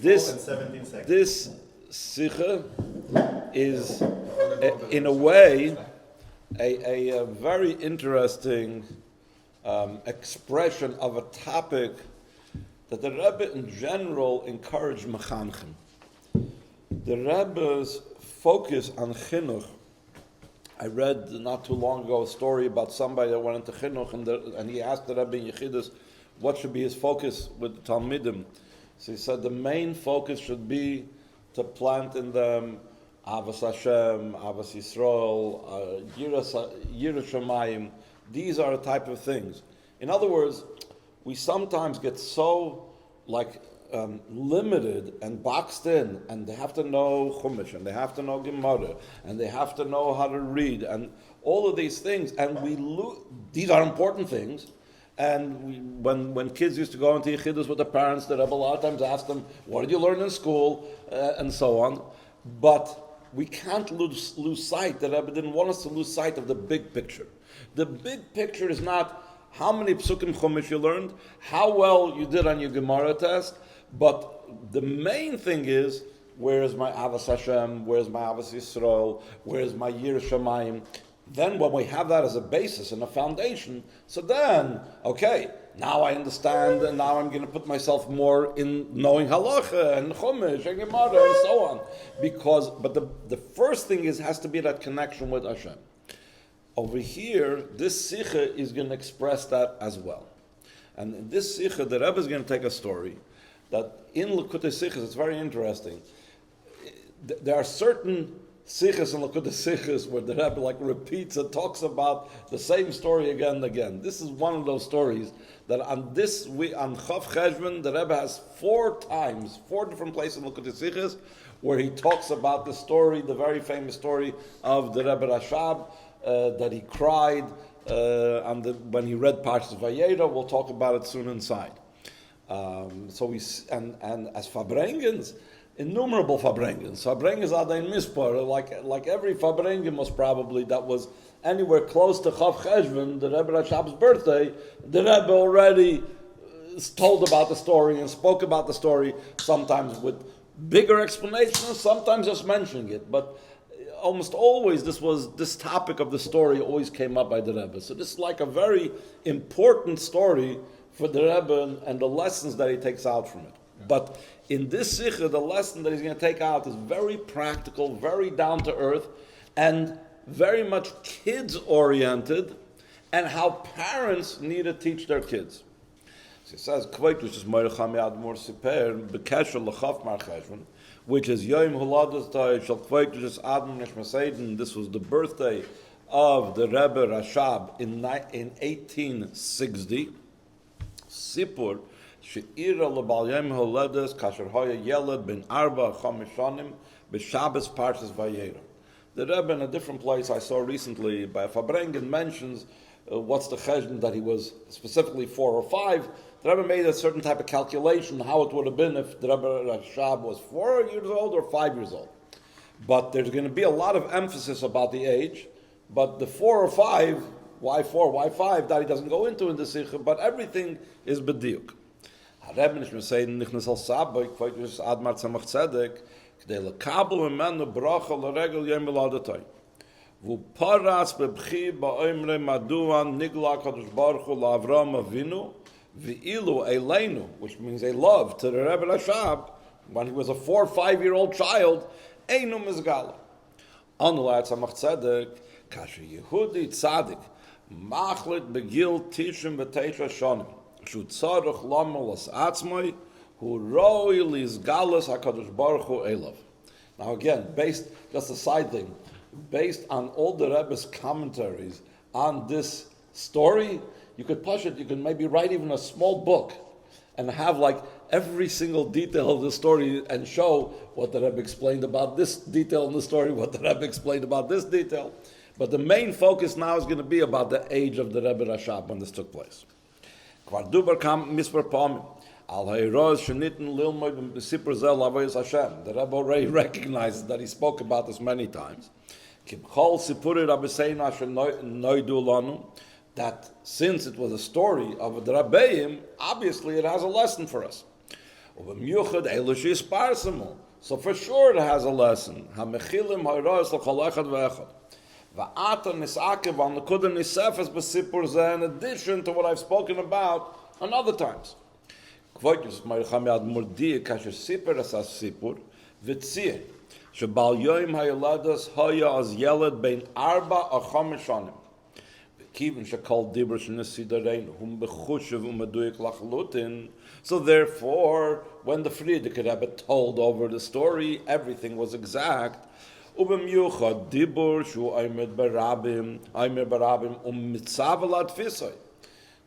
and 17 seconds. This sikha is, in a way, a very interesting expression of a topic that the Rebbe in general encouraged mechanchim. The Rebbe's focus on Chinuch. I read not too long ago a story about somebody that went into Chinuch and he asked the Rebbe in Yechidus what should be his focus with the Talmidim. So he said the main focus should be to plant in them Avas Hashem, Avas Yisrael, Yirah Shamayim. These are the type of things. In other words, we sometimes get so limited and boxed in, and they have to know Chumash, and they have to know Gemara, and they have to know how to read, and all of these things. And these are important things. And when kids used to go into Yechidus with their parents, the Rebbe a lot of times asked them, what did you learn in school, and so on. But we can't lose sight. The Rebbe didn't want us to lose sight of the big picture. The big picture is not how many psukim chumash you learned, how well you did on your Gemara test, but the main thing is, where is my Avas Hashem, where is my Avas Yisrael, where is my Yirah Shamayim. Then when we have that as a basis and a foundation, so then, okay, now I understand, and now I'm going to put myself more in knowing halacha and chumash and Gemara and so on. But the first thing has to be that connection with Hashem. Over here, this sikha is going to express that as well. And in this sikha, the Rebbe is going to take a story that in Lekutei Sichos, it's very interesting. There are certain sichas and Lekutei Sichos where the Rebbe repeats and talks about the same story again and again. This is one of those stories that on Chav Cheshvan, the Rebbe has 4 different places in Lekutei Sichos where he talks about the story, the very famous story of the Rebbe Rashab, that he cried when he read Parshas Vayera. We'll talk about it soon inside. And as Fabrengens, innumerable Fabrengens Adain Mispar, like every Fabrengen most probably that was anywhere close to Chav Cheshvan, the Rebbe Rashab's birthday, the Rebbe already told about the story and spoke about the story, sometimes with bigger explanations, sometimes just mentioning it, but almost always this topic of the story always came up by the Rebbe. So this is like a very important story for the Rebbe and the lessons that he takes out from it. But in this sikha, the lesson that he's going to take out is very practical, very down to earth, and very much kids oriented, and how parents need to teach their kids. So he says, which is Yom Huladas Day Shal Kveitus Adam Nishmaseiden. This was the birthday of the Rebbe Rashab in 1860. Sipur She'ira Lebal Yom Huladas Kasher Hoya Yeled Ben Arba Chamishanim B'Shabbos Parshas Vayera. The Rebbe in a different place I saw recently by Fabrengen mentions what's the cheshbon that he was specifically 4 or 5. The Rebbe made a certain type of calculation how it would have been if the Rebbe Rashab was 4 years old or 5 years old. But there's going to be a lot of emphasis about the age. But the 4 or 5, why 4, why 5, that he doesn't go into in the sikha, but everything is bediuk. Rebbe Nishmasein Nichnas al Sabah, Kveitus Admar Tzemach Tzedek, K'dei lekabel memenu bracha l'regel yom holadatay. V'paras bebchi ba'omre maduan nigla kadosh baruch hu la'Avraham Avinu v'ilu eleinu, which means a love to the Rebbe Rashab when he was a 4 or 5 year old child. Einu mizgala. Anulai Tzemach Tzedek kasher Yehudi Tzadik machlit begil tishim v'teisha shonim shu tzarich lamelas atzmai hu roi lizgalas hakadosh baruch hu elav. Now again, just a side thing, based on all the Rebbe's commentaries on this story, you could push it, you can maybe write even a small book and have every single detail of the story and show what the Rebbe explained about this detail in the story, what the Rebbe explained about this detail. But the main focus now is going to be about the age of the Rebbe Rashab when this took place. The Rebbe already recognizes that he spoke about this many times. That since it was a story of the Rabbeim, obviously it has a lesson for us. So for sure it has a lesson. Hamechilim ha'rois l'chol echad ve'echad. Va'ata nisakev al nekuda nisefes b'sipur zeh, in addition to what I've spoken about on other times. Kvot Yisrael Chamyad Murdi kasher siper as sipur v'tziyeh shebal yoyim hayoladas haya as yeled bein arba or chamesh shanim. V'kivin shekol dibur shenesidarein hum bechushev u'meduyik lachlutin. So therefore, when the Frierdiker Rebbe told over the story, everything was exact. Ubemyuchad dibur shu aimer barabim mitzavelat fisay.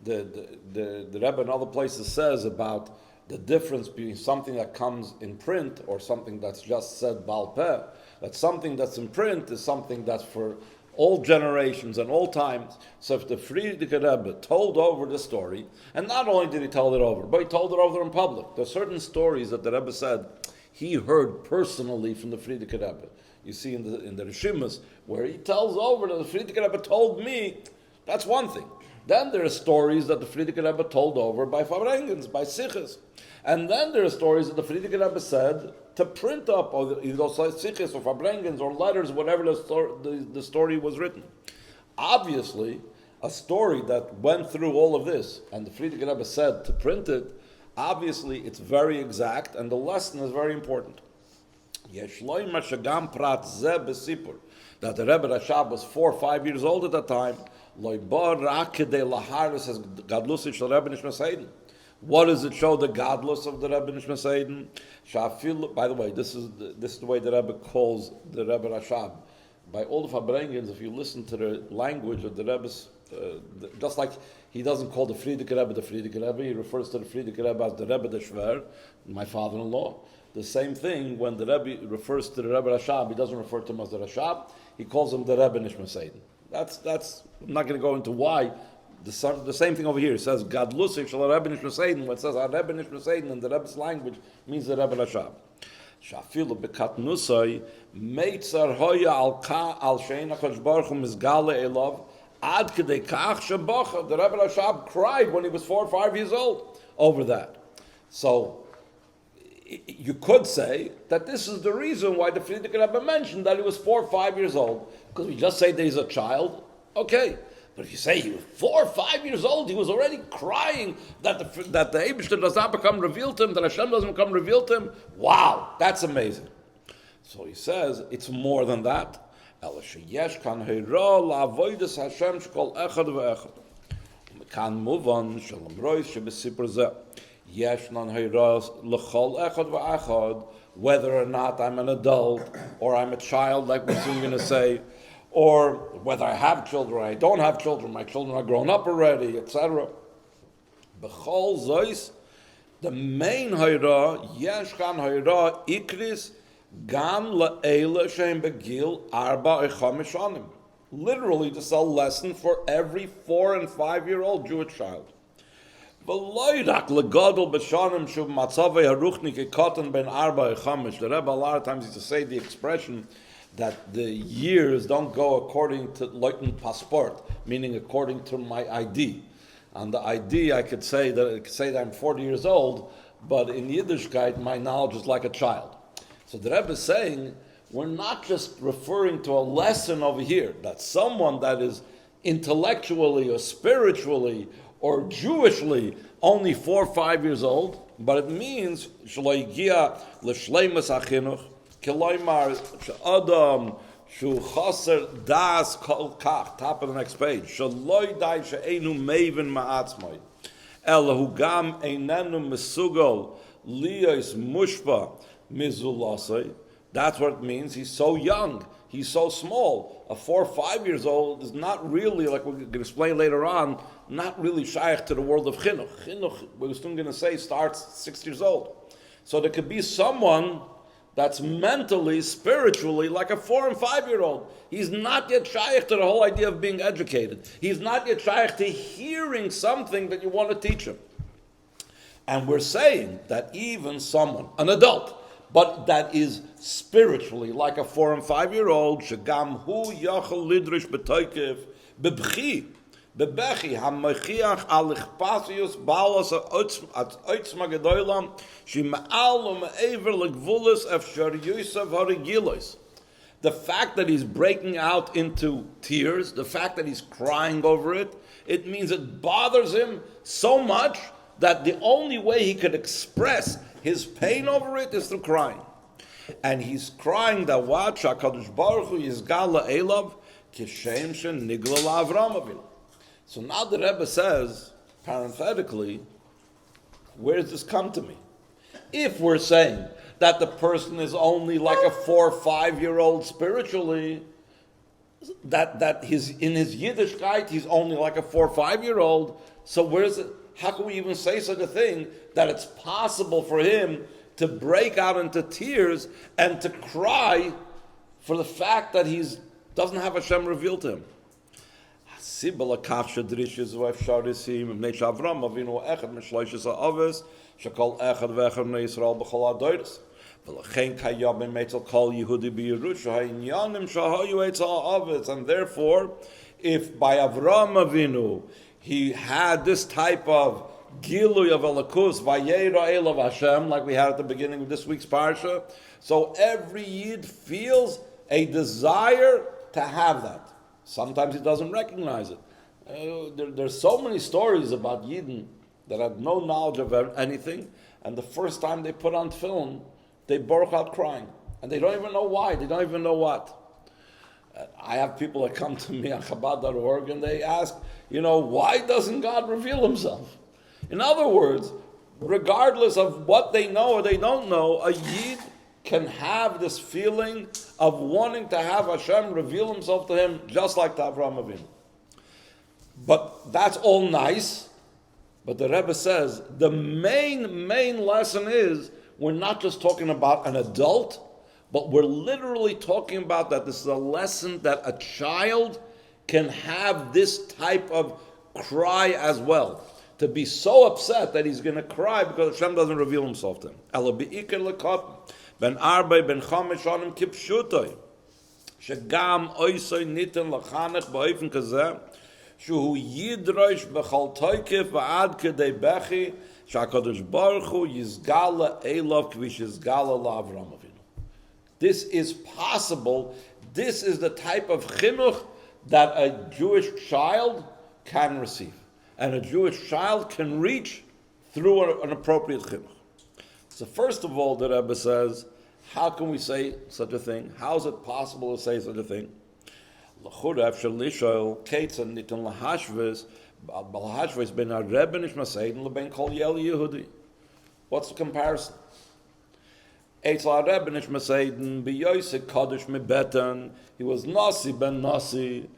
The Rebbe in other places says about the difference between something that comes in print or something that's just said bal peh. That something that's in print is something that's for all generations and all times. So if the Frierdiker Rebbe told over the story, and not only did he tell it over, but he told it over in public. There are certain stories that the Rebbe said he heard personally from the Frierdiker Rebbe. You see in the Rishimas, where he tells over that the Frierdiker Rebbe told me, that's one thing. Then there are stories that the Frierdiker Rebbe told over by Fabrengens, by Siches. And then there are stories that the Frierdiker Rebbe said to print up, or either Siches or Fabrengens or letters, whatever the story was written. Obviously, a story that went through all of this, and the Frierdiker Rebbe said to print it, obviously it's very exact, and the lesson is very important. That the Rebbe Rashab was 4 or 5 years old at that time. What does it show the godless of the Rebbe Nishma Seiden? By the way, this is the way the Rebbe calls the Rebbe Rashab. By all the Fabrengens, if you listen to the language of the Rebbe's, just like he doesn't call the Frierdiker Rebbe, he refers to the Frierdiker Rebbe as the Rebbe de Shver, my father-in-law. The same thing when the Rebbe refers to the Rebbe Rashab, he doesn't refer to him as the Rashab, he calls him the Rebbe Nishma Seiden. That's I'm not going to go into why. The same thing over here. It says Gadlusik Shal Rebbe Nishma Seiden. When it says Rebbe Nishma Seiden in the Rebbe's language means the Rebbe Rashab. Shafilu bekat nusay meitzar hoya al shein HaKadosh Baruch Hu mizgale elav ad kedei kach shebacha. The Rebbe Rashab cried when he was 4 or 5 years old over that. So you could say that this is the reason why the Frierdiker Rebbe mentioned that he was 4 or 5 years old, because we just say that he's a child, okay. But if you say he was 4 or 5 years old, he was already crying that the Eibishter does not become revealed to him, that Hashem doesn't become revealed to him. Wow, that's amazing. So he says it's more than that. Can move on. Whether or not I'm an adult or I'm a child, like we're soon going to say, or whether I have children or I don't have children, my children are grown up already, etc. B'chol zois, the main hayra, yesh kan hayra ikris gam la'ela shein begil arba echamesh shanim. Literally, this is a lesson for every 4 and 5 year old Jewish child. The Rebbe a lot of times used to say the expression that the years don't go according to Leuten Passport, meaning according to my ID. On the ID, I could say that I'm 40 years old, but in Yiddishkeit, my knowledge is like a child. So the Rebbe is saying, we're not just referring to a lesson over here, that someone that is intellectually or spiritually or Jewishly only 4 or 5 years old, but it means shloigia l'shleimus achinuch kiloymar she'adam shu chaser das kol kach. Top of the next page. Shaloi dai she'enu meivin ma'atzmai elahu gam einenu mesugol liyos mushpa mizulasai. That's what it means. He's so young. He's so small. A 4 or 5 years old is not really, like we're going to explain later on, not really shaykh to the world of chinuch. Chinuch, we're soon going to say, starts 6 years old. So there could be someone that's mentally, spiritually, like a 4 and 5 year old. He's not yet shaykh to the whole idea of being educated. He's not yet shaykh to hearing something that you want to teach him. And we're saying that even someone, an adult, but that is spiritually like a 4 and 5 year old, shegam hu yachal lidrish b'toikev b'bchi Bebechi hamechiach al ichpasius balas ha'otzma gedolam shema'al u'me'ever legvulis efshariyusav harigilos. The fact that he's breaking out into tears, the fact that he's crying over it, it means it bothers him so much that the only way he could express his pain over it is through crying. And he's crying that what HaKadosh Baruch Hu yizgal la'elav kishem shenigla la'Avraham Avinu. So now the Rebbe says, parenthetically, where does this come to me? If we're saying that the person is only like a 4 or 5 year old spiritually, that he's in his Yiddishkeit, he's only like a 4 or 5 year old, so where's it? How can we even say such a thing that it's possible for him to break out into tears and to cry for the fact that he doesn't have Hashem revealed to him? And therefore, if by Avraham Avinu he had this type of Gilui of Elikus, Vayera Elav Hashem, like we had at the beginning of this week's parsha, so every Yid feels a desire to have that. Sometimes he doesn't recognize it. There's so many stories about Yidden that have no knowledge of anything, and the first time they put on film, they burst out crying. And they don't even know why, they don't even know what. I have people that come to me on Chabad.org and they ask, why doesn't God reveal himself? In other words, regardless of what they know or they don't know, a Yid can have this feeling of wanting to have Hashem reveal himself to him just like to Avraham Avinu. But that's all nice. But the Rebbe says the main lesson is we're not just talking about an adult, but we're literally talking about that this is a lesson that a child can have this type of cry as well. To be so upset that he's going to cry because Hashem doesn't reveal himself to him. Ben arbei ben chamesh shanim kipshutoi shegam oisoi niten lachanech ba'ofen kazeh shehu yidrosh b'chal toikef v'ad kedei bechi sh'HaKadosh Baruch Hu yizgala elav kvish yizgala la'Avraham Avinu. This is possible. This is the type of chinuch that a Jewish child can receive. And a Jewish child can reach through an appropriate chinuch. So first of all, the Rebbe says, how can we say such a thing? How is it possible to say such a thing? What's the comparison? He was Nasi ben Nasi.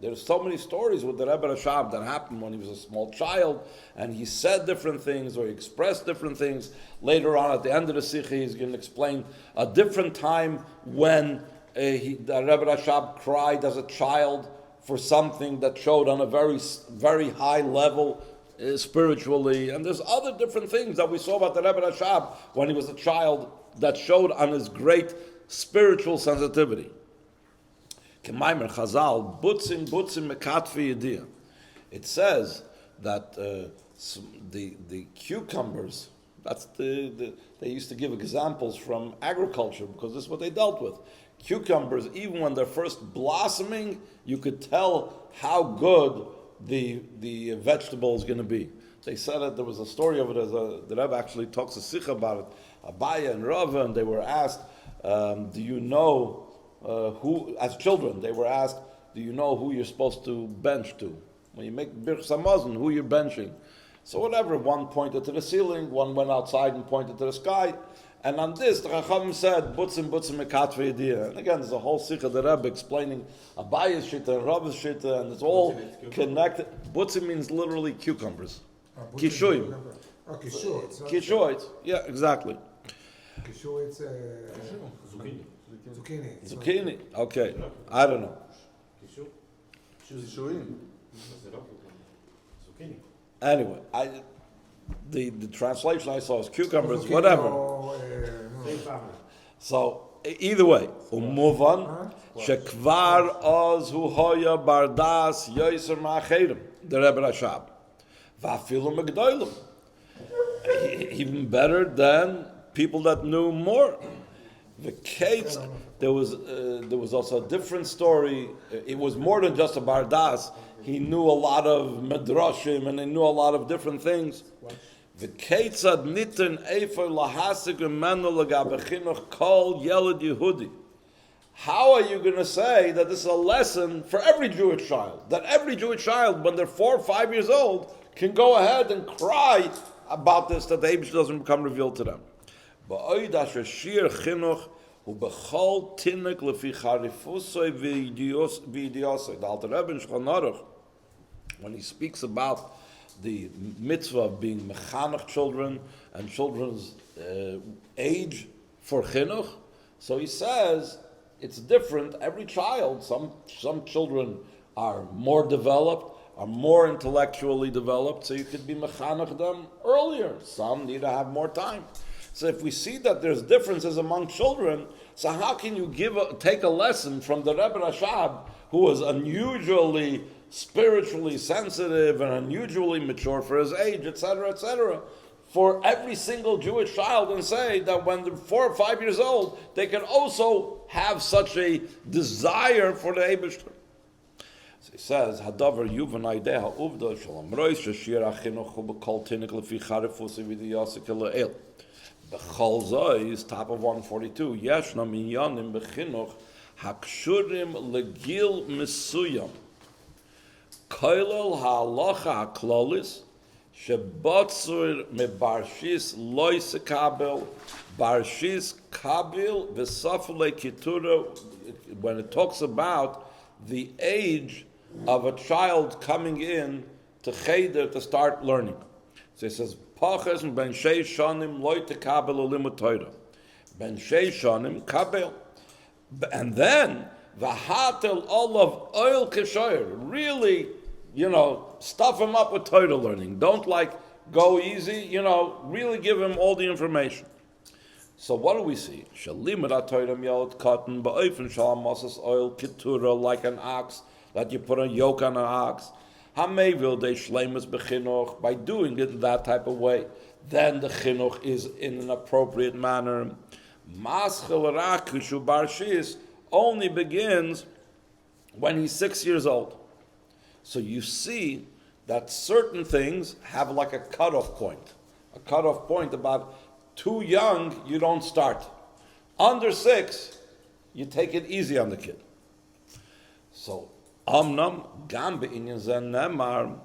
There's so many stories with the Rebbe Rashab that happened when he was a small child, and he said different things or he expressed different things. Later on, at the end of the Sikha, he's going to explain a different time when the Rebbe Rashab cried as a child for something that showed on a very, very high level spiritually. And there's other different things that we saw about the Rebbe Rashab when he was a child that showed on his great spiritual sensitivity. It says that the cucumbers, they used to give examples from agriculture because this is what they dealt with. Cucumbers, even when they're first blossoming, you could tell how good the vegetable is going to be. They said that there was a story of it, the Rebbe actually talks a sikh about it. Abaya and Rava, and they were asked, do you know who, as children, they were asked, do you know who you're supposed to bench to? When you make Birch Samazon, who you're benching. So whatever, one pointed to the ceiling, one went outside and pointed to the sky, and on this, the Chacham said, Butzim mekatve yediyah. And again, there's a whole sikh of the Rebbe explaining Abaya's shita and Rava's shita, and it's all connected. Butzim means literally cucumbers. Kishoyim. Kishoyim, yeah, exactly. Kishoyim, Zucchini. Okay, I don't know. Anyway, the translation I saw is cucumbers, whatever. So either way, umuvan shekvar oz hu hoya bardas yoser ma'acherim, the Rebbe Rashab, va'afilu megdolim, even better than people that knew more. The case, there was also a different story. It was more than just a bardas. He knew a lot of medrashim and he knew a lot of different things. The ketzad niten efer lahasik umenu legabe chinuch kol yeled Yehudi. How are you going to say that this is a lesson for every Jewish child? That every Jewish child, when they're 4 or 5 years old, can go ahead and cry about this, that the Eibush doesn't become revealed to them. Ba'oid asher shir chinuch ubechol tinek lefi charifusoi v'yidiosoi. The Alter Rebbe in Shulchan Aruch, when he speaks about the mitzvah of being mechanech children and children's age for chinuch, so he says it's different. Every child, some children are more developed, are more intellectually developed, so you could be mechanech them earlier. Some need to have more time. So if we see that there's differences among children, so how can you take a lesson from the Rebbe Rashab, who was unusually spiritually sensitive and unusually mature for his age, etc., for every single Jewish child, and say that when they're 4 or 5 years old, they can also have such a desire for the Eibush. So he says, "Hadavar yuvan aideha uvda shalom roish shir achinuch ubekol tinik lefi charifus v'diyasik ela'el." Bechol zois, top of 142. Yeshna minyanim bechinuch hakshurim legil mesuyam. Koilel ha'alocha ha'klolis shebatzur mebarshis loy sekabel barshis kabil v'safule kitura. When it talks about the age of a child coming in to cheder to start learning, so it says pachas ben shei shanim loy tekabel ulimut Torah, ben shei shanim kabel, and then v'hatel olav oil keshoyer, really, stuff him up with Torah learning. Don't go easy, really give him all the information. So what do we see? Shalimad Torah yelot cotton ba'ofen shalom masas oil kitura, like an ox that you put a yoke on an ox. Hamevil de shleimus bechinuch, by doing it in that type of way, then the chinuch is in an appropriate manner. Maschel rakushu barshis only begins when he's 6 years old. So you see that certain things have like a cutoff point. A cutoff point about too young, you don't start. Under 6, you take it easy on the kid. So, Amnam gam be'inyan zen nemar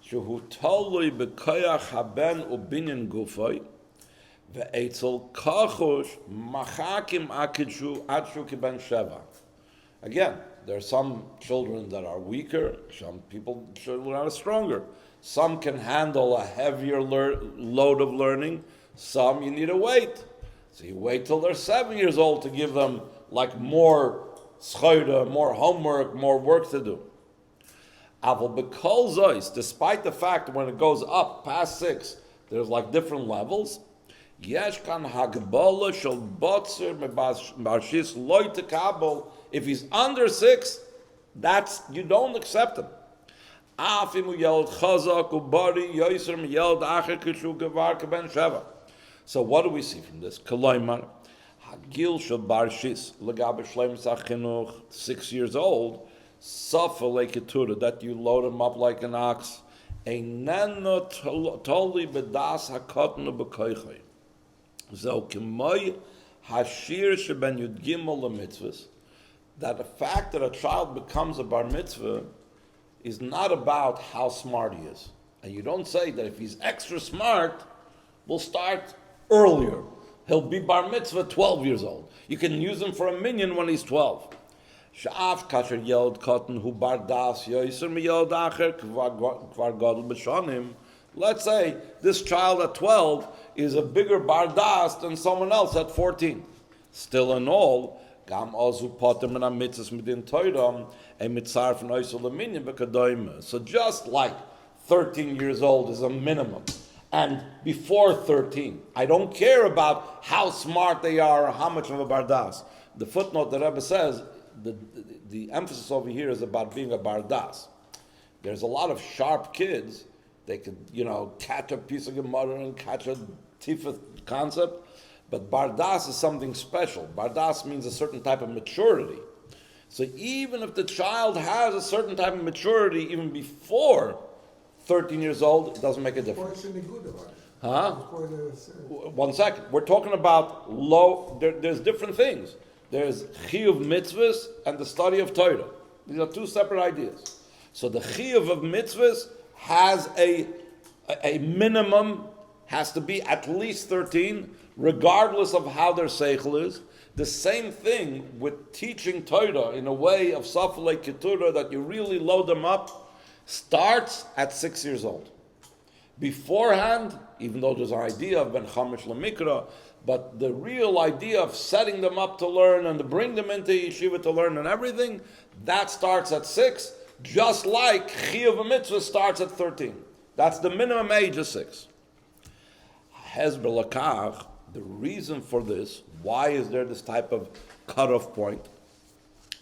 shehu tolui bekoyach haben ubinyan gufay ve'etzel kachush machakim akidshu adshu kiben sheva. Again, there are some children that are weaker, some children are stronger. Some can handle a heavier load of learning, some you need to wait. So you wait till they're 7 years old to give them more schoida, more homework, more work to do. Aval bekol zois, despite the fact that when it goes up past 6, there's different levels. Yesh kan hagbola shel botzer mebarshis loy tekabel. If he's under 6, you don't accept him. So what do we see from this? 6 years old, that you load him up like an ox. That the fact that a child becomes a bar mitzvah is not about how smart he is. And you don't say that if he's extra smart, we'll start earlier. He'll be bar mitzvah 12 years old. You can use him for a minyan when he's 12. Sha'af kasher yeld cotton hu bar das yoiser mi yeld acher kvar gadol b'shanim. Let's say this child at 12 is a bigger bar das than someone else at 14. Still in all, gam azu potem and amitzas midin toiram a mitzar from oisol minyan b'kadoyme. So just like 13 years old is a minimum, and before 13, I don't care about how smart they are or how much of a bardas. the footnote the Rebbe says, the emphasis over here is about being a bardas. There's a lot of sharp kids. They could, catch a piece of Gemara and catch a tifah concept. But bardas is something special. Bardas means a certain type of maturity. So even if the child has a certain type of maturity even before 13 years old, it doesn't make a difference. Huh? 1 second. We're talking about there's different things. There's chiyuv mitzvahs and the study of Torah. These are two separate ideas. So the chiyuv of mitzvahs has a minimum, has to be at least 13, regardless of how their seichel is. The same thing with teaching Torah in a way of safalei keturah that you really load them up, starts at 6 years old. Beforehand, even though there's an idea of ben chamish lemikra, but the real idea of setting them up to learn and to bring them into yeshiva to learn and everything, that starts at 6, just like chiyuv mitzvah starts at 13. That's the minimum age of 6. Hezbollah lakach, the reason for this, why is there this type of cutoff point?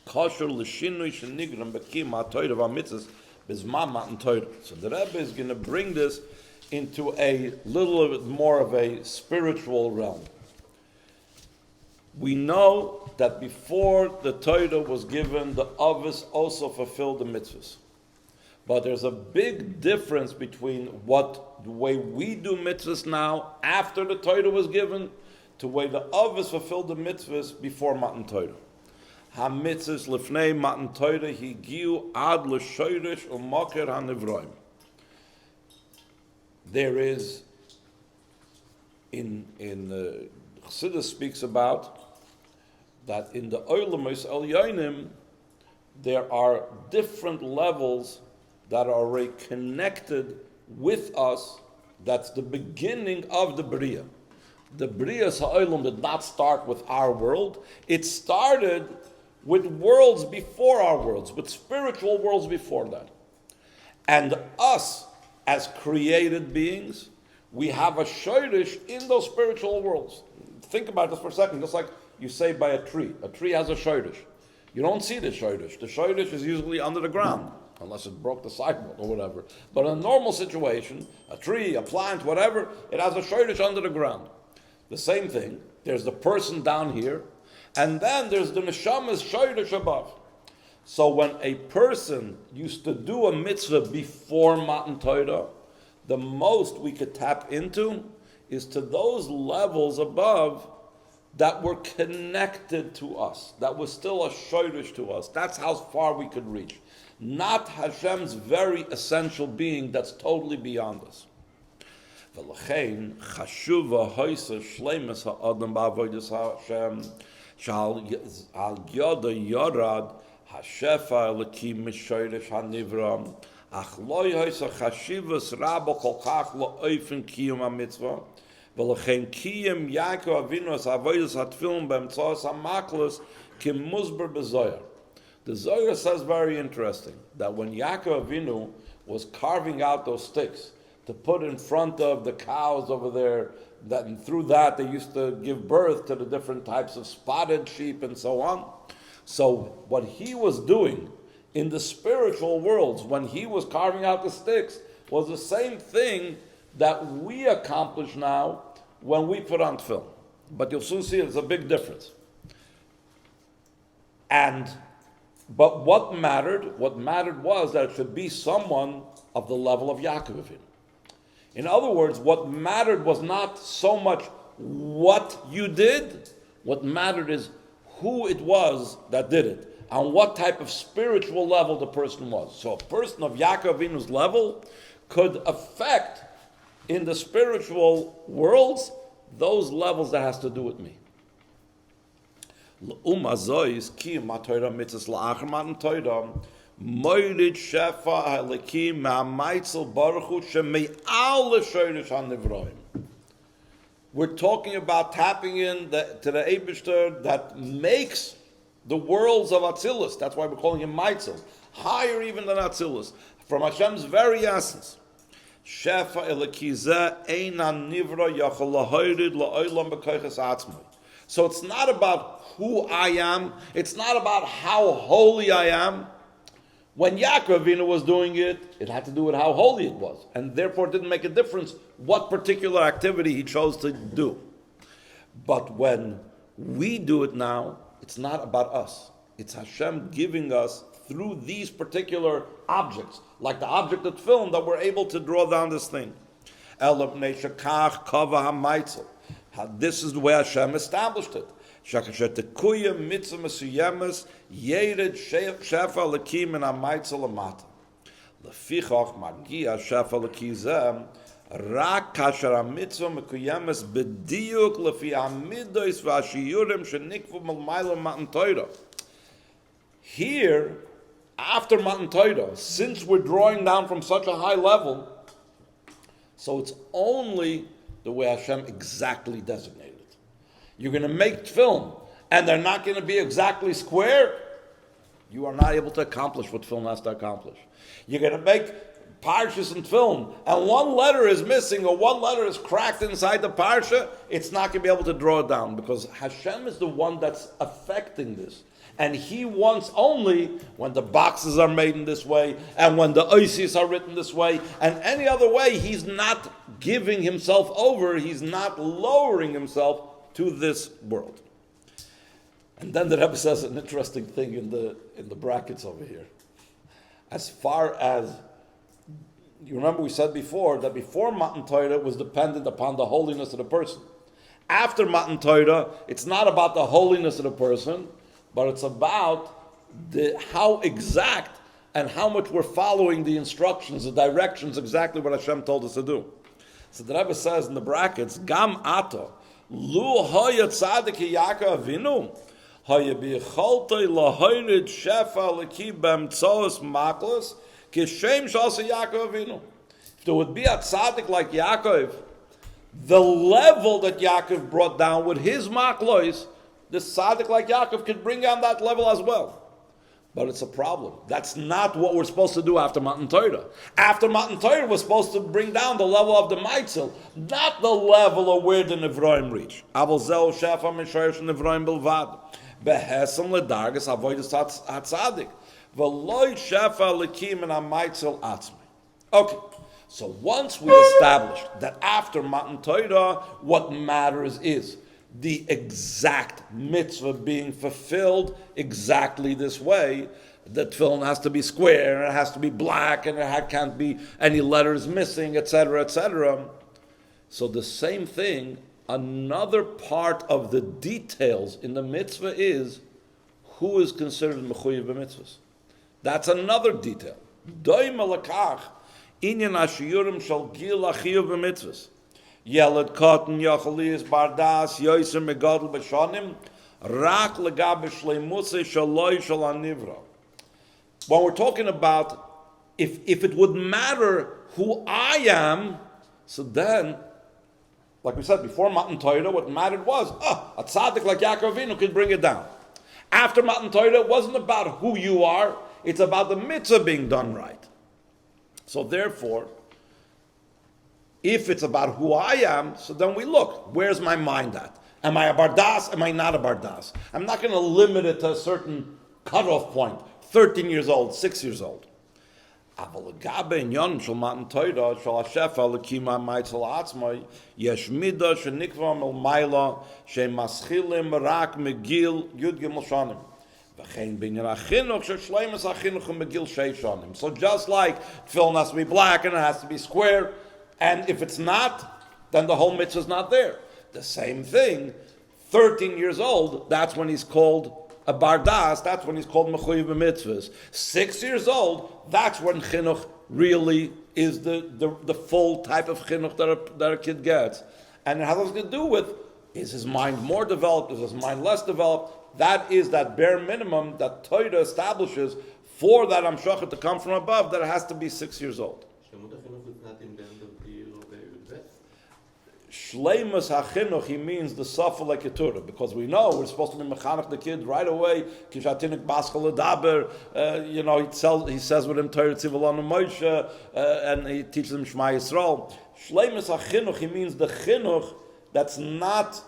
Kosher l'shinui shenigram b'kim ha'toyra v'mitzvahs b'zman matan Torah. So the Rebbe is going to bring this into a little bit more of a spiritual realm. We know that before the Torah was given, the Avos also fulfilled the mitzvahs. But there's a big difference between the way we do mitzvahs now, after the Torah was given, to the way the Avos fulfilled the mitzvahs before Matan Torah. Ha-mitzvahs lifnei Matan Torah higiu ad l'shoirish u'moker ha-nivroim. There is, Chassidus speaks about that in the Olamos Elyonim, there are different levels that are already connected with us. That's the beginning of the Bria. The Bria Ha'olam did not start with our world. It started with worlds before our worlds, with spiritual worlds before that. And us, as created beings, we have a shoirish in those spiritual worlds. Think about this for a second, just like you say by a tree. A tree has a shoirish. You don't see the shoirish. The shoirish is usually under the ground, unless it broke the sidewalk or whatever. But in a normal situation, a tree, a plant, whatever, it has a shoirish under the ground. The same thing, there's the person down here, and then there's the neshama's shoirish above. So when a person used to do a mitzvah before Matan Torah, the most we could tap into is to those levels above that were connected to us, that was still a shoirish to us. That's how far we could reach. Not Hashem's very essential being that's totally beyond us. V'lachein chashuva hoisa shleimus ha'adam ba'avodas Hashem shal yoda yorad Hashefa Elokim Mishoirish HaNivra Ach Loi Hoisa Chashivas Rabba Kolchach Lo'ofen Kiyum HaMitzvah V'lechen Kiyum Yaakov Avinu As Avodas HaTfilin B'emtzos HaMaklos Kim Musber B'Zoyar. The Zohar says very interesting that when Yaakov Avinu was carving out those sticks to put in front of the cows over there, and through that they used to give birth to the different types of spotted sheep and so on. So what he was doing in the spiritual worlds when he was carving out the sticks was the same thing that we accomplish now when we put on film. But you'll soon see there's a big difference. But what mattered was that it should be someone of the level of Yaakov Avinu. In other words, what mattered was not so much what you did, what mattered is who it was that did it, and what type of spiritual level the person was. So a person of Yaakov Avinu's level could affect in the spiritual worlds those levels that has to do with me. We're talking about tapping in to the Eibishter that makes the worlds of Atzilus. That's why we're calling him Maitzel. Higher even than Atzilus. From Hashem's very essence. Shefa elokizeh einan nivra yachol lahorid la'olam b'koiches atzmai. So it's not about who I am. It's not about how holy I am. When Yaakov Avinu was doing it, it had to do with how holy it was. And therefore it didn't make a difference what particular activity he chose to do. But when we do it now, it's not about us. It's Hashem giving us, through these particular objects, like the object of film, that we're able to draw down this thing. This is the way Hashem established it. Shakashetekuya mitzvah mesuyemes yered shefa lekim min hamaitzel lamata. Lefichach magia shefa lekizem rak kasher hamitzvah mekuyemes bediuk lefi hamidos v'ashiyurim shenikvu milmayla matan Torah. Here, after Matan Torah, since we're drawing down from such a high level, so it's only the way Hashem exactly designated. You're going to make film, and they're not going to be exactly square, you are not able to accomplish what film has to accomplish. You're going to make parshas and film, and one letter is missing or one letter is cracked inside the parsha, it's not going to be able to draw it down, because Hashem is the one that's affecting this. And he wants only when the boxes are made in this way, and when the oisis are written this way, and any other way, he's not giving himself over, he's not lowering himself to this world. And then the Rebbe says an interesting thing in the brackets over here. As far as, you remember we said before, that before Matan Torah was dependent upon the holiness of the person. After Matan Torah, it's not about the holiness of the person, but it's about how exact and how much we're following the instructions, the directions, exactly what Hashem told us to do. So the Rebbe says in the brackets, Gam ato, lu hoya tzadik Yaakov Avinu, hoya b'yicholtoi lahoyrid shefa leki b'emtzoos maklos, kishem shalsa Yaakov Avinu. If there would be a tzadik like Yaakov, the level that Yaakov brought down with his maklos, this tzaddik like Yaakov could bring down that level as well. But it's a problem. That's not what we're supposed to do after Matan Torah. After Matan Torah, we're supposed to bring down the level of the Maitzel, not the level of where the Nevroim reach. Aval zeh shefa mishayesh Nevroim bilvad. Behesem ledargas avodas hatzadik. V'loy shefa lekim and hamaitzel atzmi. Okay. So once we established that after Matan Torah, what matters is the exact mitzvah being fulfilled exactly this way. The tefillin has to be square, and it has to be black, and it can't be any letters missing, etc., etc. So the same thing, another part of the details in the mitzvah is who is considered mechuyev b'mitzvahs. That's another detail. Doim alakach inyan ashiyurim shal gil achiyuv b'mitzvahs. Yelad cotton yachaliyas bardas yoiser megadol b'shanim rak legabe shleimusay shaloi shalanivra. When we're talking about if it would matter who I am, so then, like we said before Matan Torah, what mattered was a tzaddik like Yaakov Avinu could bring it down. After Matan Torah, it wasn't about who you are; it's about the mitzvah being done right. So therefore, if it's about who I am, so then we look, where's my mind at? Am I a bardas? Am I not a bardas? I'm not going to limit it to a certain cutoff point, 13 years old, 6 years old. So just like film has to be black and it has to be square, and if it's not, then the whole mitzvah is not there. The same thing, 13 years old, that's when he's called a bardas, that's when he's called mechuyev b'mitzvahs. 6 years old, that's when chinuch really is the full type of chinuch that a kid gets. And it has nothing to do with, is his mind more developed, is his mind less developed? That is that bare minimum that Torah establishes for that Amshachah to come from above, that it has to be 6 years old. Shleimus hachinuch, he means the safa like keturah, because we know we're supposed to be mechanech the kid right away. Kishatinik baschal ledaber, he says with him Torah tzivalanu Moshe, and he teaches him Shema Yisrael. Shleimus hachinuch, he means the chinuch that's not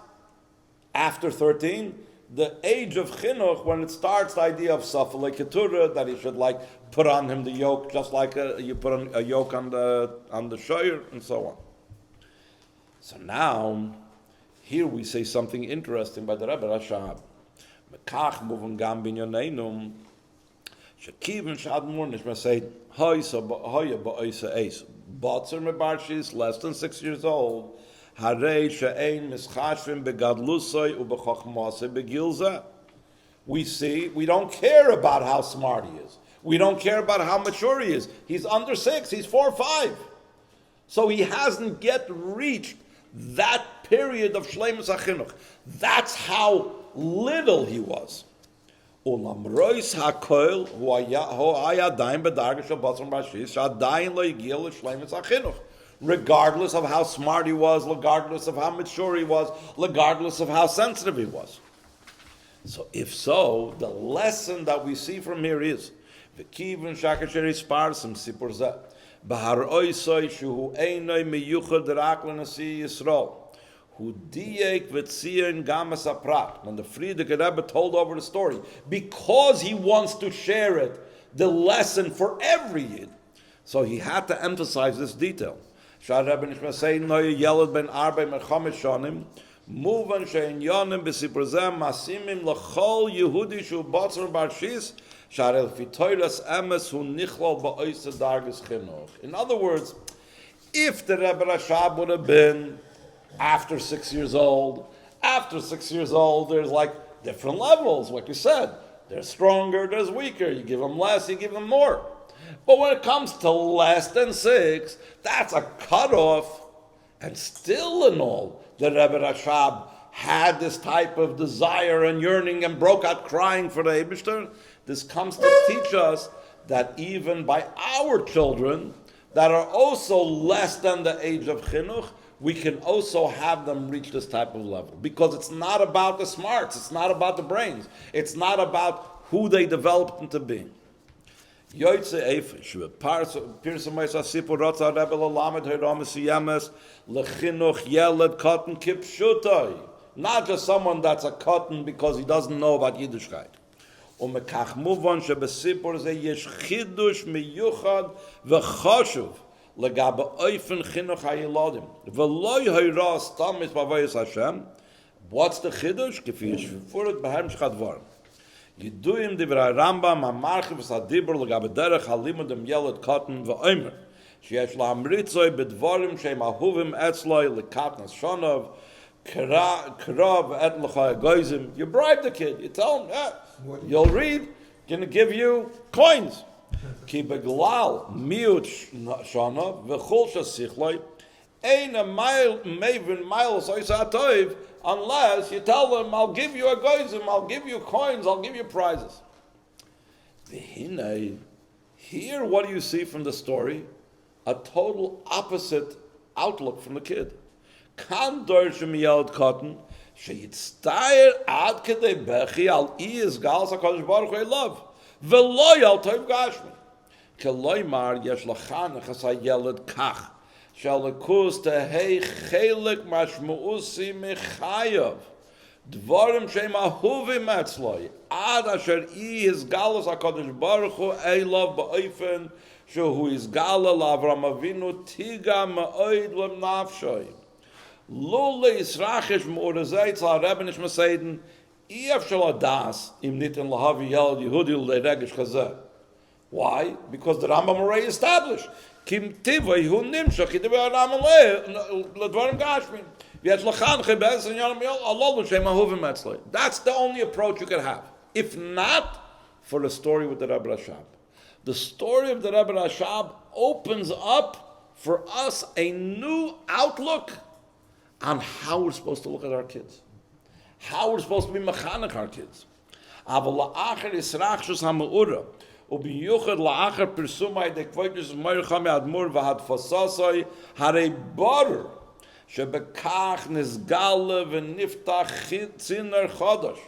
After 13, the age of Chinuch, when it starts, the idea of Safalei Keturah, that he should like put on him the yoke, just like you put on a yoke on the shoyer, and so on. So now, here we say something interesting by the Rebbe Rashab. Mekach moving gam binyaneinum, shekivin shad murnish say hoya ba'oisa eis. Batzer mebarshis, less than 6 years old. Harei she'ein mischashvim begadlusoi ubechochmasei begilza. We see, we don't care about how smart he is. We don't care about how mature he is. He's under 6, he's 4 or 5. So he hasn't yet reached that period of Shleimus HaChinuch. That's how little he was. Ulam rois hakoil hu haya daim bedarga shel basar bashis shadayin lo yigil Shleimus HaChinuch. Regardless of how smart he was, regardless of how mature he was, regardless of how sensitive he was. So if so, the lesson that we see from here is v'kivin shakasheri sparsim sipur zeh bahar oisoi shuhu einoi miyuchad rak l'nasi Yisrael hu diek v'tzion gamas aprat. When the Frierdiker Rebbe told over the story, because he wants to share it, the lesson for every Yid, so he had to emphasize this detail. Shah Rebbe nishma say noy yelad ben arbei mechamesh shonim muvan shein yonim b'sipur zeh masimim l'chol Yehudi shu batzar barshis. In other words, if the Rebbe Rashab would have been after 6 years old, there's like different levels, like you said. There's stronger, there's weaker. You give them less, you give them more. But when it comes to less than 6, that's a cutoff. And still in all, the Rebbe Rashab had this type of desire and yearning and broke out crying for the Eibishter. This comes to teach us that even by our children that are also less than the age of Chinuch, we can also have them reach this type of level. Because it's not about the smarts, it's not about the brains, it's not about who they developed into being. Yoitze Eifish, Pirsamais Asipur Rotza Rebbe Lamed Heramis Yemes, Lechinuch Yeled Cotton Kipshutai. Not just someone that's a cotton because he doesn't know about Yiddishkeit. ומכך מובן שבסיפור זה יש חידוש מיוחד וחשוב לגבי אופן חינוך הילדים ולא יהירה סתם מסבבייס השם. What's the חידוש? כפי שפורט בהמשך דברים. ידועים דברי הרמב"ם המרחיב והדיבור לגבי דרך הלימוד עם ילד קטן ואומר שיש להמריצוי בדברים שהם אהובים אצלו לקטנס שונוב קרוב את לך הגויזם. You bribe the kid, you tell him, yeah, you'll read, going to give you coins. Ki beglal miut shana v'chol shasichloi ein a maven miles oisatoiv unless you tell them, I'll give you a goyzim, I'll give you coins, I'll give you prizes. V'hinei, here what do you see from the story? A total opposite outlook from the kid. Kan dorsh miyad cotton sheyitztayer ad kedei bechi al iyis gal HaKadosh Baruch Hu elav v'lo yal tov gashmi keloi mar yesh lachanech as hayeled kach shel lekus tehei chelik mashmuusi mechayav dvarim sheim ahuvim etzloi ad asher iyis gal HaKadosh Baruch Hu elav ba'ofen shehu izgala l'Avraham Avinu tiga ma'oid l'nafshoy. Lule Israchish Mu'urazayt Zal Rebbe Nishma Seiden Iyaf Shal Adas Im Nitin Lahavi Yel Yehudi L'Regesh Chazeh. Why? Because the Rambam already established Kim Tivay Hu Nimshach Yidivay Rambam L'Dvarim Gashmin V'yetz L'chan Chibez and Yanam Yel Allah L'Shem Ahuvim Etzloi. That's the only approach you can have. If not, for the story with the Rebbe Rashab. The story of the Rebbe Rashab opens up for us a new outlook on how we're supposed to look at our kids, how we're supposed to be mechanech our kids. Aber la'acher yisrachshus ha'me'ura, u'biyuchad la'acher pirsumai dekvoitus meircham yadmur v'hadfasasai harei barer shebekach nizgale v'niftach tziner chadash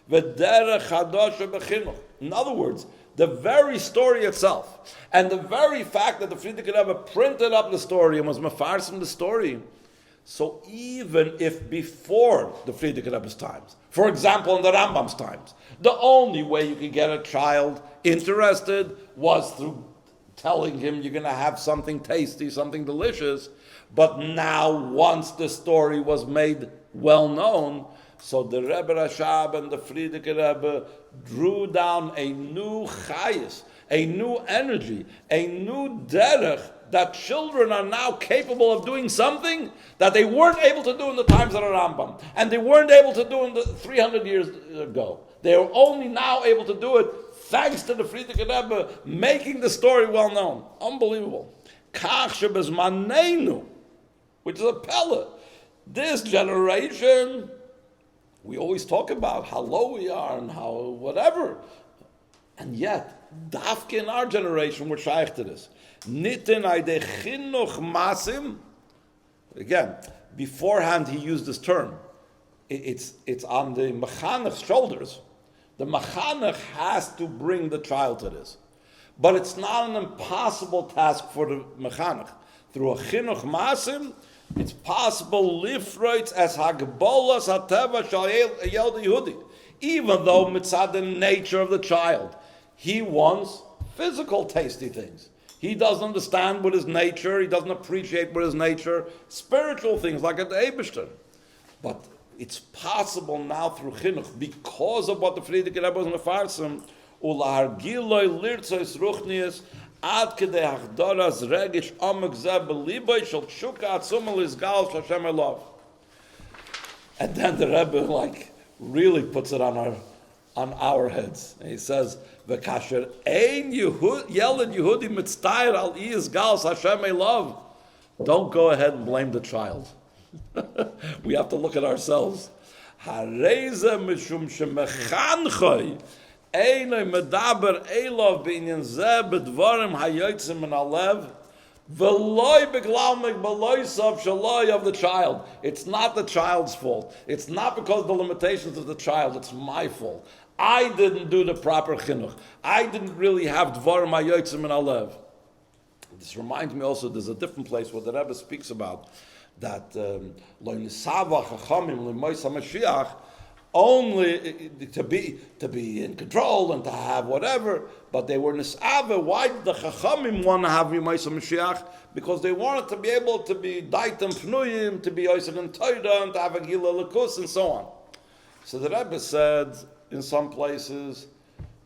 v'derech chadash shebechinuch. In other words, the very story itself, and the very fact that the Frierdiker Rebbe printed up the story and was mefarsim the story, So even if before the Frierdiker Rebbe's times, for example in the Rambam's times, the only way you could get a child interested was through telling him you're going to have something tasty, something delicious, but now once the story was made well known, so the Rebbe Rashab and the Frierdiker Rebbe drew down a new chayis, a new energy, a new derech, that children are now capable of doing something that they weren't able to do in the times of the Rambam, and they weren't able to do in the 300 years ago. They are only now able to do it thanks to the Frierdiker Rebbe making the story well known. Unbelievable. Kach shebezmanenu, which is a pella. This generation, we always talk about how low we are and how whatever, and yet, dafke in our generation, we're shaykh to this. Nitin aide chinuch masim. Again, beforehand he used this term. It's on the mechanech's shoulders. The mechanech has to bring the child to this. But it's not an impossible task for the mechanech. Through a chinuch masim, it's possible lifroitz as hagbolas hateva shal yeld Yehudi. Even though mitzad the nature of the child, he wants physical tasty things. He doesn't understand what is nature. He doesn't appreciate what is nature. Spiritual things like at the Eibishter. But it's possible now through Chinuch, because of what the Frierdiker Rebbe was mefarsim, ulahargiloi lirtzois ruchnius ad kedei hachdoras regish amak zeh beliboy shel tshuka atzuma lizgal shel Hashem elov. And then the Rebbe really puts it on our heads. And he says, "V'kasher ein yeled Yehudi mitztayir al iyis gal Hashem elov." Don't go ahead and blame the child. We have to look at ourselves. Hareze mishum shemechanchoy einay medaber elov b'inyan zeh b'dvarim hayotzim min halev v'loy b'glaumik b'loy sav shaloi of the child. It's not the child's fault. It's not because of the limitations of the child. It's my fault. I didn't do the proper chinuch. I didn't really have dvarim hayotzim min halev. This reminds me also, there's a different place where the Rebbe speaks about that only to be in control and to have whatever, but they were nisava. Why did the Chachamim want to have Yemaisa Mashiach? Because they wanted to be able to be daitem pnuyim, to be Yosef and Torah, and to have a Gila Lakus, and so on. So the Rebbe said in some places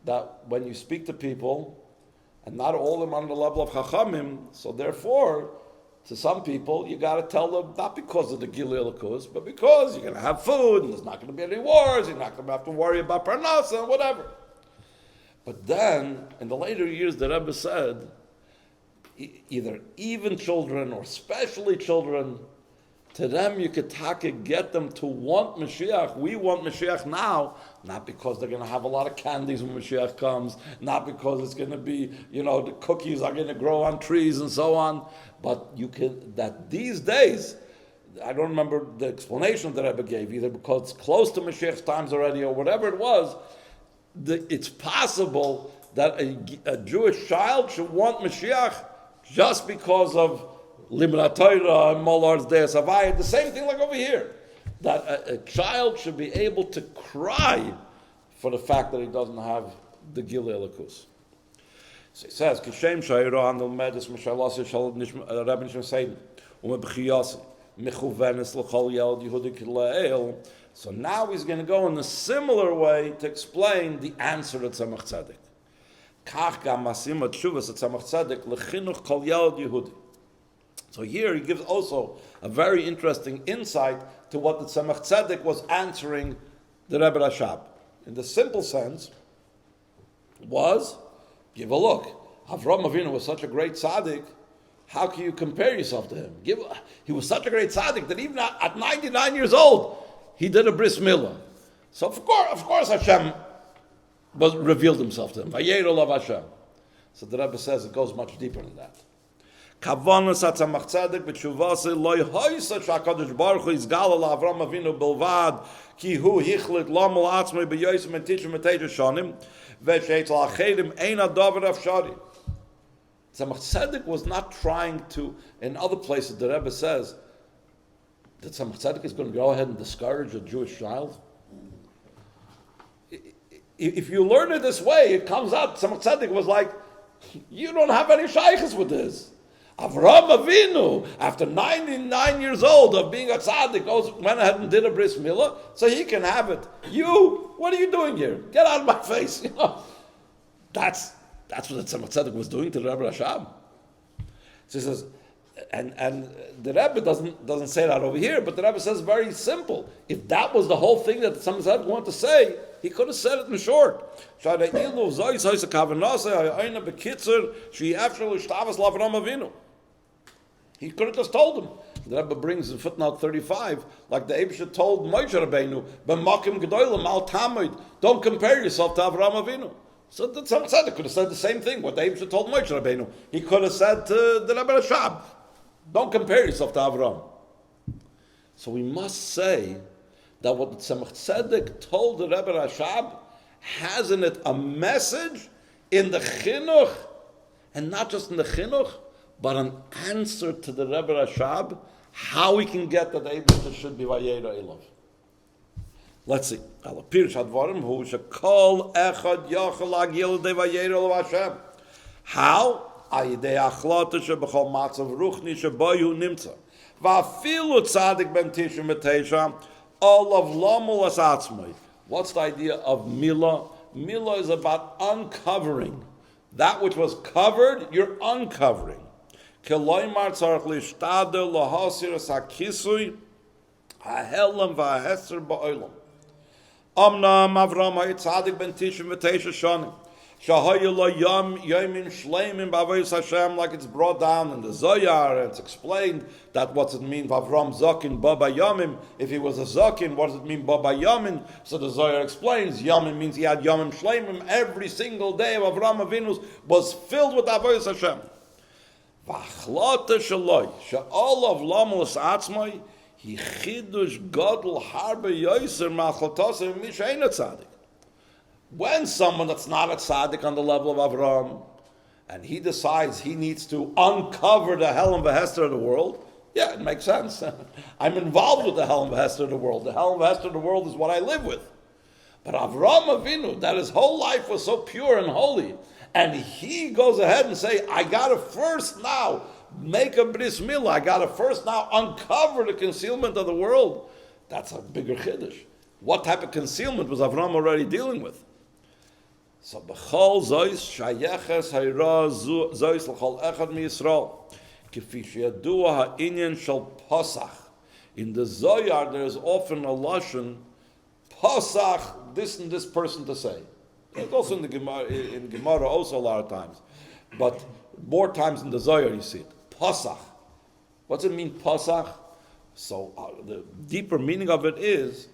that when you speak to people, and not all of them on the level of Chachamim, so therefore, to some people, you got to tell them not because of the Gilui Lakus, but because you're going to have food, and there's not going to be any wars, you're not going to have to worry about Parnasa and whatever. But then, in the later years, the Rebbe said, either even children or especially children, to them you could get them to want Mashiach. We want Mashiach now, not because they're going to have a lot of candies when Mashiach comes, not because it's going to be, the cookies are going to grow on trees and so on, but that these days, I don't remember the explanation that Rebbe gave, either because it's close to Mashiach's times already or whatever it was, it's possible that a Jewish child should want Mashiach just because of Limra Torah and Molar's Deis Havaya. The same thing like over here. That a child should be able to cry for the fact that he doesn't have the Gilui Lakus. So he says, Kishem Shayro and the Medis Mishalasi Shal Rabbi Nishma Seid Umebchiyasi Mechuvenis L'chol Yeld Yehudik Le'el. So now he's going to go in a similar way to explain the answer to Tzemach Tzedek. Kach gam masim atshuvas Tzemach Tzedek lechinuch kol yeld Yehudi. So here he gives also a very interesting insight to what the Tzemach Tzedek was answering the Rebbe Rashab. In the simple sense, was, give a look. Avraham Avinu was such a great tzaddik, how can you compare yourself to him? He was such a great tzaddik that even at 99 years old, he did a bris milah. So of course Hashem revealed himself to him. Vayero lav Hashem. So the Rebbe says it goes much deeper than that. Kavanas Tzemach Tzedek b'tshuvase loy hoysa shakadosh baruch hu izgal al Avraham Avinu bilvad ki hu hichlit lamal atzmei b'yosem and tishim eteish shanim v'sheitz la'achedim ein adavar afshari. Tzemach Tzedek was not trying to, in other places the Rebbe says, that Tzemach Tzedek is going to go ahead and discourage a Jewish child? If you learn it this way, it comes out, Tzemach Tzedek was like, you don't have any shaykhs with this. Avraham Avinu, after 99 years old of being a tzaddik, went ahead and did a bris milah, so he can have it. You, what are you doing here? Get out of my face. That's what the Tzemach Tzedek was doing to the Rebbe Rashab. So he says, and the Rebbe doesn't say that over here, but the Rebbe says very simple. If that was the whole thing that the Tzemach Tzedek wanted to say, he could have said it in short. He could have just told him. The Rebbe brings in footnote 35, like the Eibusha told Moshe Rabbeinu, "B'makim gedolim al tamid." Don't compare yourself to Avraham Avinu. So the Tzemach Tzedek could have said the same thing. What the Eibusha told Moshe Rabbeinu, he could have said to the Rebbe Rashab, "Don't compare yourself to Avraham." So we must say that what the Tzemach Tzedek told the Rebbe Rashab has in it a message in the Chinuch, and not just in the Chinuch, but an answer to the Rebbe Rashab, how we can get that the Eibusha should be Vayera Ilav. Let's see. Al Pirush Hadvarim hu shekol echad yachal agil de Vayera Ilav Hashem. How? Ayidei achlata shebechol matzav ruchni sheboyu nimtza. Va'afilu tzadik ben tisha metesha all of lamul as atzmai. What's the idea of Milah? Milah is about uncovering. That which was covered, you're uncovering. Keloimar tzarech lishtadel lahasir sakisui hahelam v'aheser ba'olam. Amnam Avraham ha'itzadik ben tishim v'teisha shanim. Shahayula yom yomin shleimim b'avoyis Hashem, like it's brought down in the Zohar, and it's explained that what's it mean Avram Zakin Baba Yomim. If he was a Zakin, what does it mean Baba Yomin? So the Zohar explains Yomim means he had Yomim Shleimim. Every single day of Avraham Avinu was filled with avoyis Hashem. V'achlata shaloi she'ol of lamus atzmai he chidush gadol harbe yoser ma'achlotase misheina tzadik. When someone that's not a tzaddik on the level of Avraham, and he decides he needs to uncover the hell and v'hester of the world, yeah, it makes sense. I'm involved with the hell and v'hester of the world. The hell and v'hester of the world is what I live with. But Avraham Avinu, that his whole life was so pure and holy, and he goes ahead and say, I gotta first now make a bris milah, I gotta first now uncover the concealment of the world. That's a bigger chiddush. What type of concealment was Avraham already dealing with? So b'chol zois shayeches hayra zois l'chol echad miYisrael kifi sheyadua ha'inyan shel posach. In the Zohar there is often a lashon posach, this and this person to say. It's also in the Gemara also a lot of times, but more times in the Zohar you see it. Posach. What's it mean posach? So the deeper meaning of it is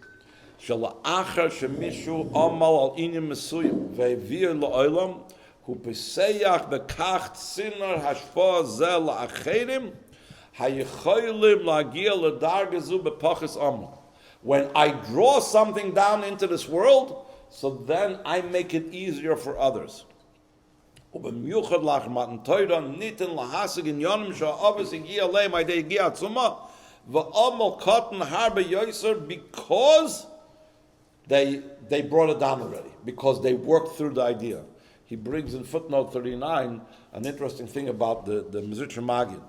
Shala'achar shemishu amal al inyam mesuyim ve'evir la'olam hu peseyach bekach tzinar hashpa zel la'acherim hayichoylim la'gia l'dargazu bepachis amal. When I draw something down into this world, so then I make it easier for others. Ubemiyuchad la'achmatan toira nitin lahasig in yonim sha'avis igia leim aydei igia atzuma va'amal katan harbe yoser, because they brought it down already, because they worked through the idea. He brings in footnote 39 an interesting thing about the Mizritch Magid,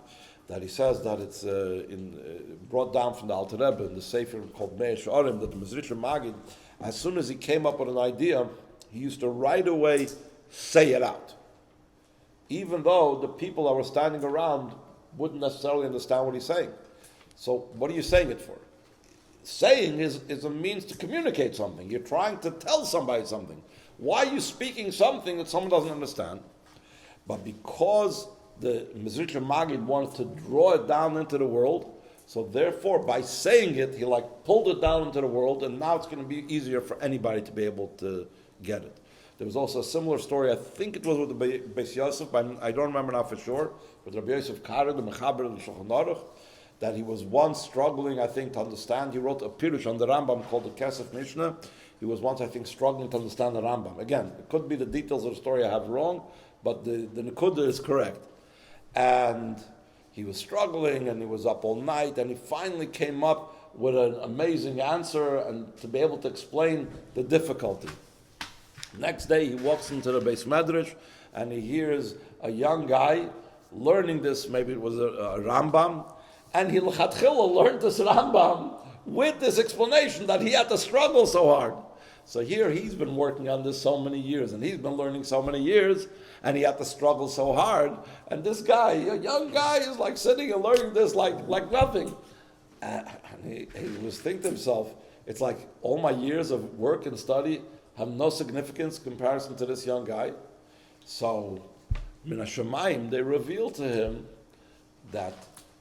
that he says that it's brought down from the Alter Rebbe in the Sefer called Meir Sha'arim, that the Mizritch Magid, as soon as he came up with an idea, he used to right away say it out, even though the people that were standing around wouldn't necessarily understand what he's saying. So what are you saying it for? Saying is a means to communicate something. You're trying to tell somebody something. Why are you speaking something that someone doesn't understand? But because the Mizritch Magid wanted to draw it down into the world, so therefore by saying it, he pulled it down into the world, and now it's going to be easier for anybody to be able to get it. There was also a similar story, I think it was with the Beis Yosef, but I don't remember now for sure, with Rabbi Yosef Kara, the Mechaber of the Shulchan Aruch, that he was once struggling, I think, to understand. He wrote a pirush on the Rambam called the Kesef Mishnah. He was once, I think, struggling to understand the Rambam. Again, it could be the details of the story I have wrong, but the Nekuda is correct. And he was struggling and he was up all night, and he finally came up with an amazing answer and to be able to explain the difficulty. Next day he walks into the Beis Medrash and he hears a young guy learning this, maybe it was a Rambam, and he l'chatchila learned this Rambam with this explanation that he had to struggle so hard. So here he's been working on this so many years, and he's been learning so many years, and he had to struggle so hard. And this guy, a young guy, is like sitting and learning this like nothing. And he was thinking to himself, it's like all my years of work and study have no significance in comparison to this young guy. So, Min HaShamayim, they revealed to him that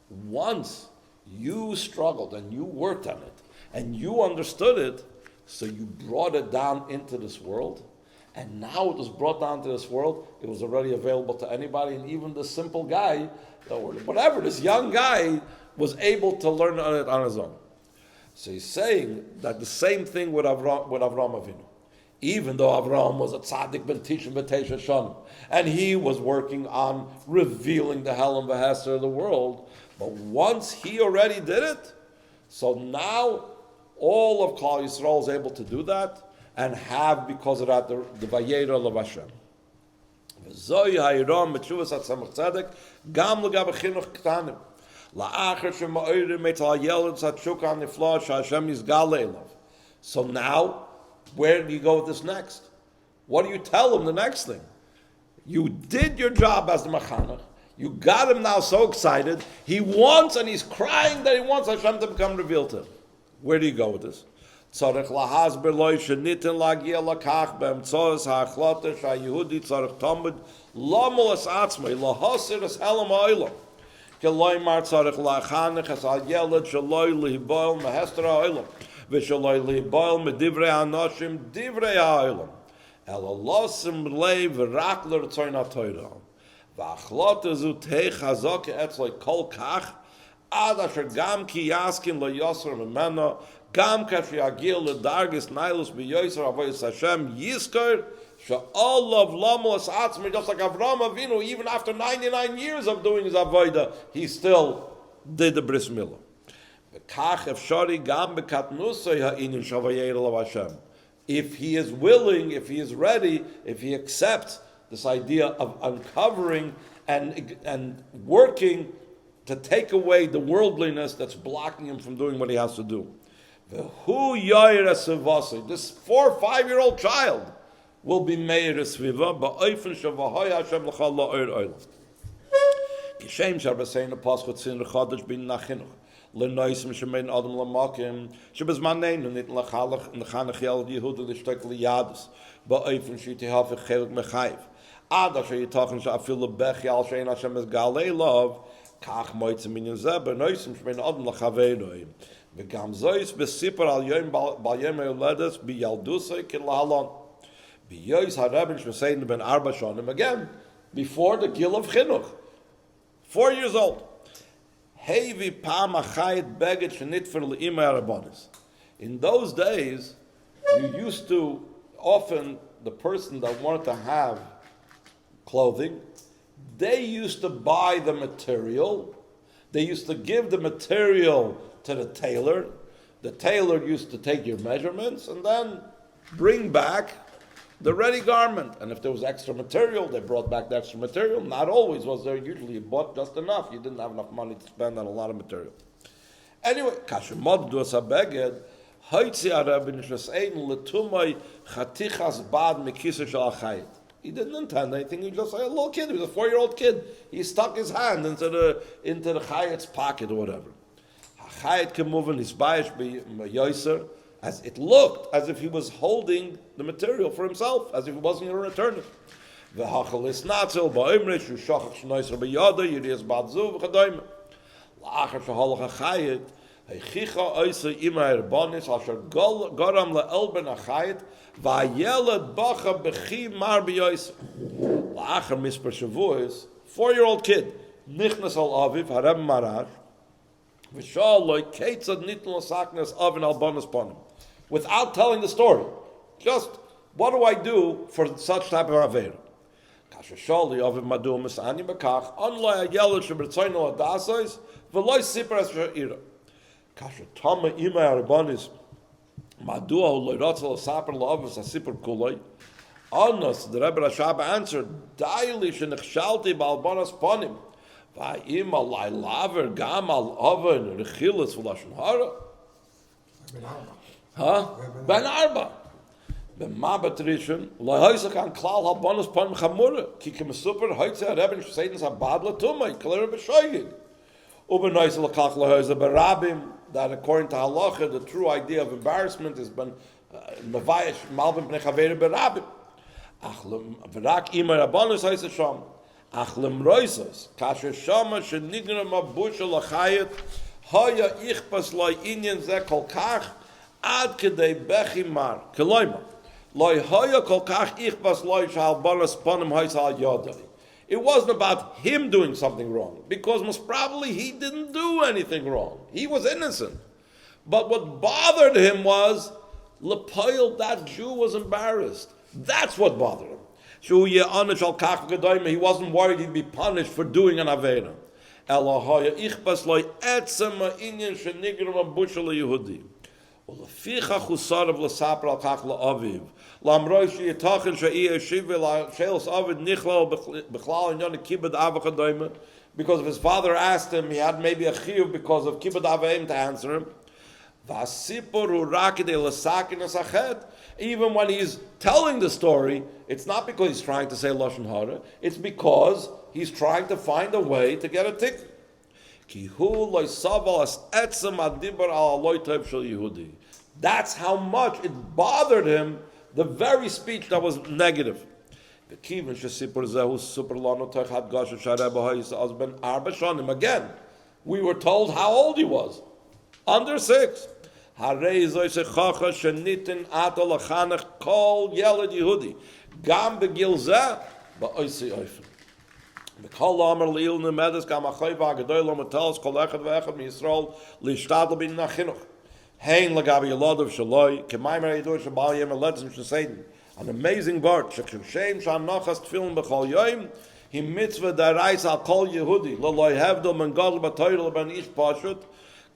once you struggled and you worked on it and you understood it, so you brought it down into this world, and now it was brought down to this world, it was already available to anybody, and even the simple guy, or whatever, this young guy was able to learn on it on his own. So he's saying that the same thing with Avraham Avinu. Even though Avraham was a tzaddik ben tishim v'teisha shanim, and he was working on revealing the hell and v'hester of the world, but once he already did it, so now all of Klal Yisrael is able to do that and have, because of that, the Vayera of Hashem. V'zoi ha'iram mitshuvas at Tzemach Tzedek gam l'gav chinuch ktanim la'achar shema'orim etal yelad tzadshuk nifla sh'Hashem yizgal le'elav. So now, where do you go with this next? What do you tell him the next thing? You did your job as the Machanach. You got him now so excited. He wants, and he's crying that he wants Hashem to become revealed to him. Where do you go with this? Tzarech lahasber loy shenitin lagia lakach be'emtzoos ha'achlata sha'yehudi tzarech tamud lamol es atzmei lahasir es helam ha'olam keloi mar tzarech la'achanech es al yelad shaloi lihiboil mehester ha'olam v'shaloi lihiboil medivrei ha'anoshim divrei ha'olam elolosim lei v'rak l'rtzoin ha'toira v'achlata zu tei chazak etzloi kol kach Ad asher gam ki yaskin lo yosar memena, gam kashi agil le dargis nailus b'yoyser avoyis Hashem yiskar she'ol of lamos atzmi, just like Avraham Avinu, even after 99 years of doing his avodah, he still did the bris milah. V'kach efshari gam bekatnusay ha'inin shavayel of Hashem. If he is willing, if he is ready, if he accepts this idea of uncovering and working to take away the worldliness that's blocking him from doing what he has to do. This 4 or 5-year-old child will be meir esviva ba'ofen shavahoy Hashem l'chal la'or olam. Kishem sharbasein apaschot sin rechodesh bin nachinuch lenoisim shemein adam lamakim shebezmaneinu nit lachalach nechanach yelad Yehuda l'shtek liyadus ba'ofen shitihaf echeluk mechayiv ad asher yitachin sha'afil lebech yal shein Hashem es galei lov Kach moitze min yezeh benoisim shmein adam lachaveroim v'gam zois besipar al yom bal yom yoledes biyaldusay kilahalon biyois harabin shmesein ben arba shonim, again before the gil of Chinuch, 4 years old. Hevi pam achayit beged shenitfer le'imay arabonis. In those days, you used to, often the person that wanted to have clothing, they used to buy the material. They used to give the material to the tailor. The tailor used to take your measurements and then bring back the ready garment. And if there was extra material, they brought back the extra material. Not always was there. Usually you bought just enough. You didn't have enough money to spend on a lot of material. Anyway, kashemod du asabeged, hoitzi arabin shas'ein letumay chatichas bad mekisa shal achayit. He didn't intend anything. He was just like a little kid. He was a 4-year-old kid. He stuck his hand into the chayit's pocket or whatever. Chayit came moving his bayish yoiser, as it looked as if he was holding the material for himself, as if he wasn't going to return it. V'hachalis natzil ba'imrish u'shachach shnoiser b'yada yirias ba'dzu v'chadoyme. La'achar shahalach ha'chayit heichicha oisa ima erbonis asher goram le'elben ha'chayit va'yelad bacha b'chi mar b'yoiser. La'achar mispar shavuos, 4-year-old kid, nichnas al aviv harem marash v'shaloi keitzad nitn l'saknas avin al bonus ponim. Without telling the story, just what do I do for such type of aveira? Kasha shali of madu masani bekach only a yellow shebetzoino adasais v'loy sipar es she'ira. Kasha tama ima arabanis madu loy ratzel saper la'avos asipar kulay. Anas, the Rebbe Rashab answered, Daili shenichshalti ba'albanas ponim va'im alai laver gam al oven rechilas v'lashon hara. Ben arba. B'ma b'trishin, lo'hoysach an klal halbanas ponim chamura, ki kemesuper hoytze Rebbe Shseidens habadla tumay, kalera b'shoyig. Ubernoise l'kach lo'hoyze b'rabim, that according to halacha, the true idea of embarrassment has been mevayish malbim b'nei chavere b'rabim. Achlem v'rak ima rabbanus heißt sham. Achlem roisos kasher shama shenigra mabusha lachayet haya ichpas loy inyan ze kol kach ad kedei bechimar keloima loy haya kol kach ichpas loy shal balas panim heißt al yodai. It wasn't about him doing something wrong, because most probably he didn't do anything wrong. He was innocent. But what bothered him was Lepoil, that Jew was embarrassed. That's what bothered him. He wasn't worried he'd be punished for doing an Avera. Because if his father asked him, he had maybe a chiyuv because of kibbud avim to answer him. Even when he's telling the story, it's not because he's trying to say Lashon Hara, it's because he's trying to find a way to get a ticket. That's how much it bothered him, the very speech that was negative. Again, we were told how old he was. Under 6. Harei zoyse chacha shenitin ato lachanech kol yeled Yehudi gam begil zeh ba'oisi oifen. V'kol lamer liil nemedes gam achoy v'agadoy lo metelos kol echad v'echad miYisrael lishtadl bin Chinuch. Hein lagabi yelodov shaloi k'maimer yidur shabal yem aletzim sheseiden. An amazing word. Shekshushem shanachas tefillin b'chol yoyim hi mitzvah da'rais al kol Yehudi lo loy hevdol men gadol b'toyrel ben ish pashut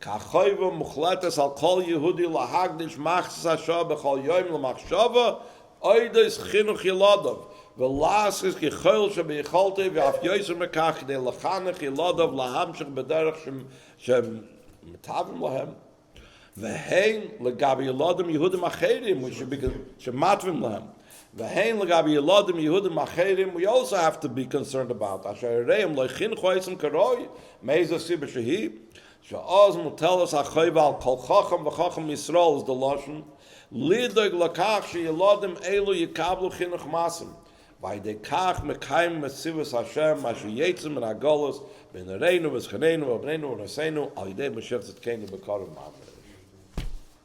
Kachoyva muchletes al kol Yehudi lahagdish machzas Hashem b'chol yoyim l'machshava oides chinuch yiladov v'laskis kichol shebeicholte v'af yoyser mekach de lachanech yiladov lahamshich b'derech shem metavim lahem v'hein legabi yiladim Yehudim acherim which should be shematvim lahem v'hein legabi yiladim Yehudim acherim we also have to be concerned about asher reim loichin choysim karoi meiza sibah shehi Sha'az mutelas ha'chayva al kol chacham v'chacham Yisrael is the lashon. Lidog lakach she'yeladim elu yikablu chinuch masim. V'ydekach mekayim mesivus Hashem asher yetzim and agolos ben areinu v'scheneinu v'abneinu v'naseinu al yidei Mashiach Tzidkeinu b'karim ma'amre.